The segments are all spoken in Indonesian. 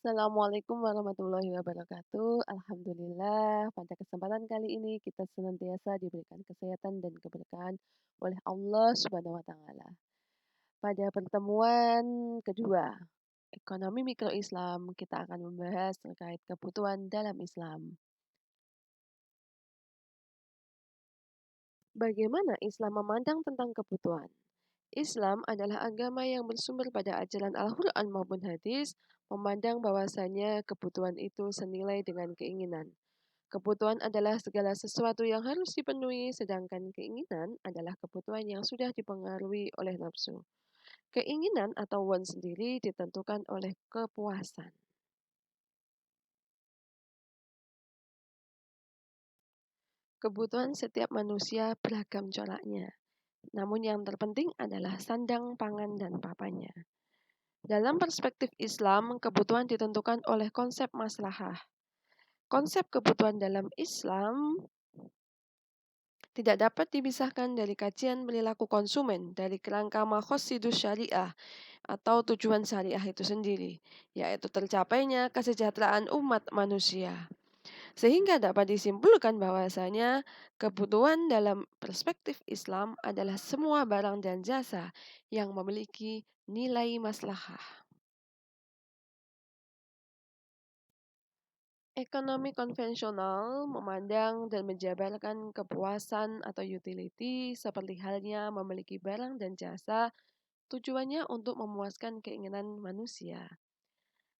Assalamualaikum warahmatullahi wabarakatuh. Alhamdulillah, pada kesempatan kali ini kita senantiasa diberikan kesehatan dan keberkahan oleh Allah Subhanahu wa taala. Pada pertemuan kedua, ekonomi mikro Islam, kita akan membahas terkait kebutuhan dalam Islam. Bagaimana Islam memandang tentang kebutuhan? Islam adalah agama yang bersumber pada ajaran Al-Quran maupun hadis, memandang bahwasanya kebutuhan itu senilai dengan keinginan. Kebutuhan adalah segala sesuatu yang harus dipenuhi, sedangkan keinginan adalah kebutuhan yang sudah dipengaruhi oleh nafsu. Keinginan atau want sendiri ditentukan oleh kepuasan. Kebutuhan setiap manusia beragam coraknya, namun yang terpenting adalah sandang, pangan, dan papanya. Dalam perspektif Islam, kebutuhan ditentukan oleh konsep maslahah. Konsep kebutuhan dalam Islam tidak dapat dipisahkan dari kajian perilaku konsumen dari kerangka maqasidus syariah atau tujuan syariah itu sendiri, yaitu tercapainya kesejahteraan umat manusia. Sehingga dapat disimpulkan bahwasanya kebutuhan dalam perspektif Islam adalah semua barang dan jasa yang memiliki nilai maslahah. Ekonomi konvensional memandang dan menjabarkan kepuasan atau utility seperti halnya memiliki barang dan jasa tujuannya untuk memuaskan keinginan manusia.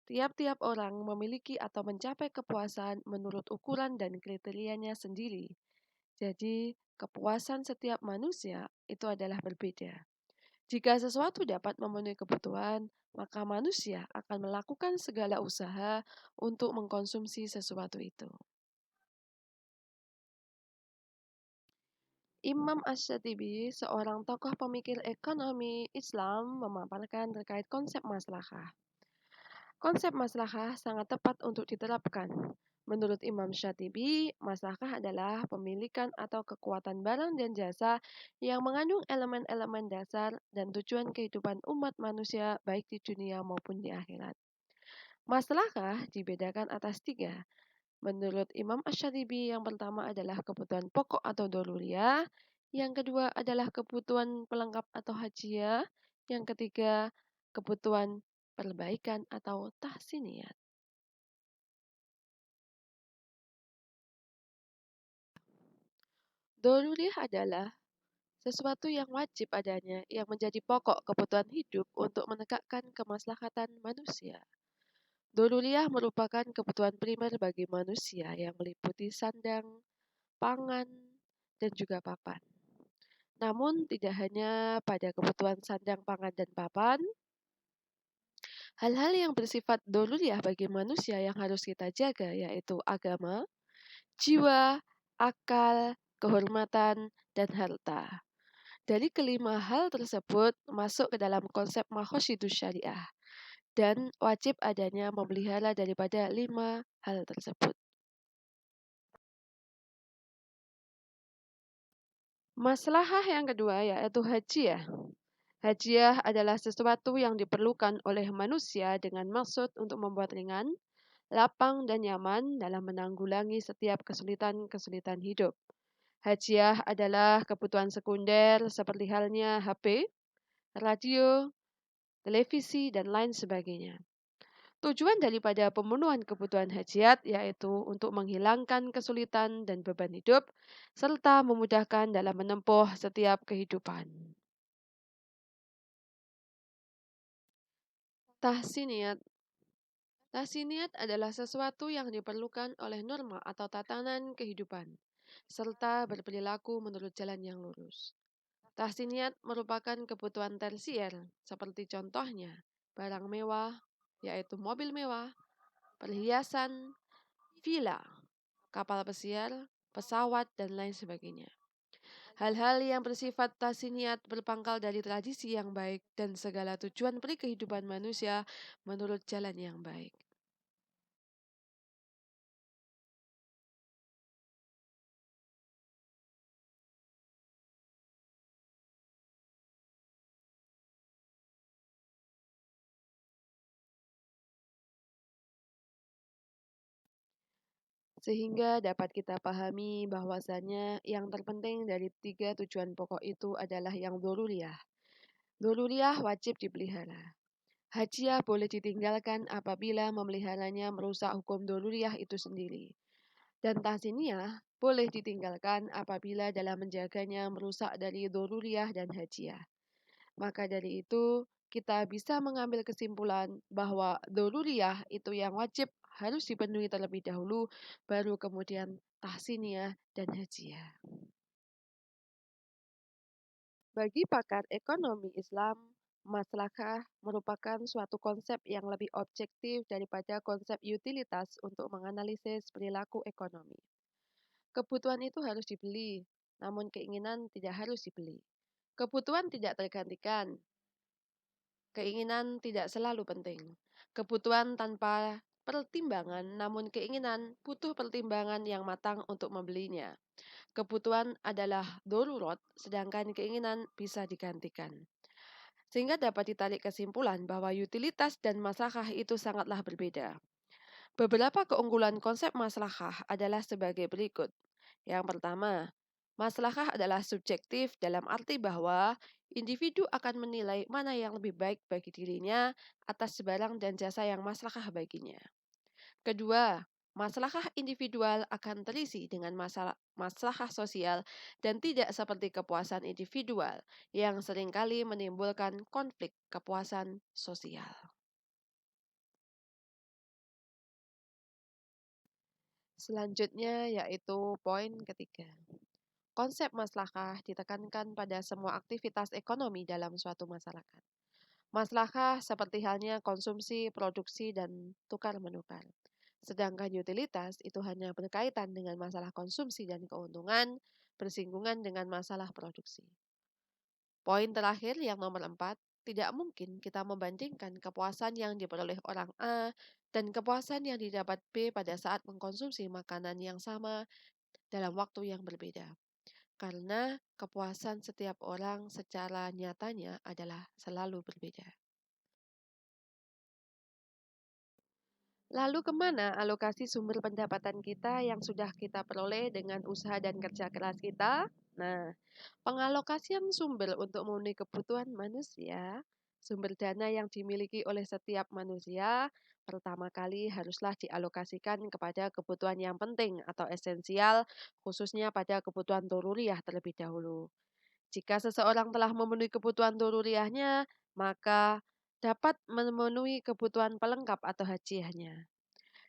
Tiap-tiap orang memiliki atau mencapai kepuasan menurut ukuran dan kriterianya sendiri. Jadi, kepuasan setiap manusia itu adalah berbeda. Jika sesuatu dapat memenuhi kebutuhan, maka manusia akan melakukan segala usaha untuk mengkonsumsi sesuatu itu. Imam Ash-Shatibi, seorang tokoh pemikir ekonomi Islam, memaparkan terkait konsep maslahah. Konsep maslahah sangat tepat untuk diterapkan. Menurut Imam Syatibi, maslahah adalah pemilikan atau kekuatan barang dan jasa yang mengandung elemen-elemen dasar dan tujuan kehidupan umat manusia baik di dunia maupun di akhirat. Maslahah dibedakan atas tiga. Menurut Imam Ash-Shatibi, yang pertama adalah kebutuhan pokok atau doruriyah, yang kedua adalah kebutuhan pelengkap atau hajiyah, yang ketiga kebutuhan perbaikan atau tahsiniyat. Doruriyah adalah sesuatu yang wajib adanya yang menjadi pokok kebutuhan hidup untuk menegakkan kemaslahatan manusia. Doruriyah merupakan kebutuhan primer bagi manusia yang meliputi sandang, pangan, dan juga papan. Namun tidak hanya pada kebutuhan sandang, pangan, dan papan, hal-hal yang bersifat doruriyah bagi manusia yang harus kita jaga yaitu agama, jiwa, akal, kehormatan, dan harta. Dari kelima hal tersebut masuk ke dalam konsep maqasidus syariah dan wajib adanya memelihara daripada lima hal tersebut. Maslahah yang kedua yaitu hajiyah. Hajiyah adalah sesuatu yang diperlukan oleh manusia dengan maksud untuk membuat ringan, lapang, dan nyaman dalam menanggulangi setiap kesulitan-kesulitan hidup. Hajiyah adalah kebutuhan sekunder seperti halnya HP, radio, televisi, dan lain sebagainya. Tujuan daripada pemenuhan kebutuhan hajat yaitu untuk menghilangkan kesulitan dan beban hidup, serta memudahkan dalam menempuh setiap kehidupan. Tahsiniyat. Tahsiniyat adalah sesuatu yang diperlukan oleh norma atau tatanan kehidupan, serta berperilaku menurut jalan yang lurus. Tahsiniyat merupakan kebutuhan tersier, seperti contohnya barang mewah, yaitu mobil mewah, perhiasan, villa, kapal pesiar, pesawat, dan lain sebagainya. Hal-hal yang bersifat tahsiniyat berpangkal dari tradisi yang baik dan segala tujuan peri kehidupan manusia menurut jalan yang baik. sehingga dapat kita pahami bahwasannya yang terpenting dari tiga tujuan pokok itu adalah yang dzururiyah. Dzururiyah wajib dipelihara. Hajiyah boleh ditinggalkan apabila memeliharanya merusak hukum dzururiyah itu sendiri. Dan tahsiniyah boleh ditinggalkan apabila dalam menjaganya merusak dari dzururiyah dan hajiyah. Maka dari itu, kita bisa mengambil kesimpulan bahwa dzururiyah itu yang wajib harus dipenuhi terlebih dahulu, baru kemudian tahsiniyah dan hajiyah. Bagi pakar ekonomi Islam, maslahah merupakan suatu konsep yang lebih objektif daripada konsep utilitas untuk menganalisis perilaku ekonomi. Kebutuhan itu harus dibeli, namun keinginan tidak harus dibeli. Kebutuhan tidak tergantikan, keinginan tidak selalu penting. Kebutuhan tanpa pertimbangan, namun keinginan butuh pertimbangan yang matang untuk membelinya. Kebutuhan adalah darurat, sedangkan keinginan bisa digantikan. Sehingga dapat ditarik kesimpulan bahwa utilitas dan maslahah itu sangatlah berbeda. Beberapa keunggulan konsep maslahah adalah sebagai berikut. Yang pertama, maslahah adalah subjektif dalam arti bahwa individu akan menilai mana yang lebih baik bagi dirinya atas barang dan jasa yang maslahah baginya. Kedua, maslahah individual akan terisi dengan maslahah sosial dan tidak seperti kepuasan individual yang seringkali menimbulkan konflik kepuasan sosial. Selanjutnya yaitu poin ketiga. Konsep maslahah ditekankan pada semua aktivitas ekonomi dalam suatu masyarakat. Maslahah seperti halnya konsumsi, produksi, dan tukar-menukar. Sedangkan utilitas itu hanya berkaitan dengan masalah konsumsi dan keuntungan, bersinggungan dengan masalah produksi. Poin terakhir yang nomor 4, tidak mungkin kita membandingkan kepuasan yang diperoleh orang A dan kepuasan yang didapat B pada saat mengkonsumsi makanan yang sama dalam waktu yang berbeda. Karena kepuasan setiap orang secara nyatanya adalah selalu berbeda. Lalu kemana alokasi sumber pendapatan kita yang sudah kita peroleh dengan usaha dan kerja keras kita? Nah, pengalokasian sumber untuk memenuhi kebutuhan manusia, sumber dana yang dimiliki oleh setiap manusia, pertama kali haruslah dialokasikan kepada kebutuhan yang penting atau esensial, khususnya pada kebutuhan doruriyah terlebih dahulu. Jika seseorang telah memenuhi kebutuhan doruriyahnya, maka dapat memenuhi kebutuhan pelengkap atau hajiyahnya.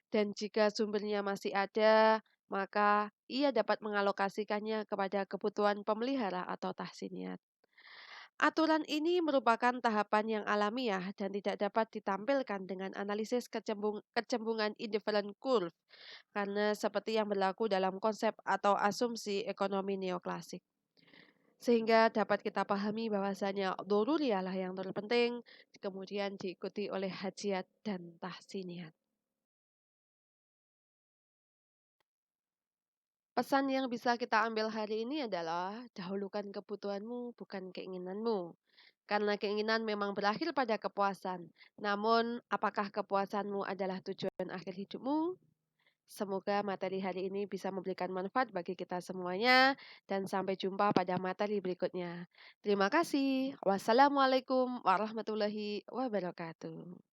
Dan jika sumbernya masih ada, maka ia dapat mengalokasikannya kepada kebutuhan pemelihara atau tahsiniat. Aturan ini merupakan tahapan yang alamiah dan tidak dapat ditampilkan dengan analisis kecembungan indifferent curve karena seperti yang berlaku dalam konsep atau asumsi ekonomi neoklasik. Sehingga dapat kita pahami bahwasanya doruriyalah yang terpenting, kemudian diikuti oleh hajiat dan tahsiniat. Pesan yang bisa kita ambil hari ini adalah dahulukan kebutuhanmu, bukan keinginanmu. Karena keinginan memang berakhir pada kepuasan. Namun, apakah kepuasanmu adalah tujuan akhir hidupmu? Semoga materi hari ini bisa memberikan manfaat bagi kita semuanya dan sampai jumpa pada materi berikutnya. Terima kasih. Wassalamualaikum warahmatullahi wabarakatuh.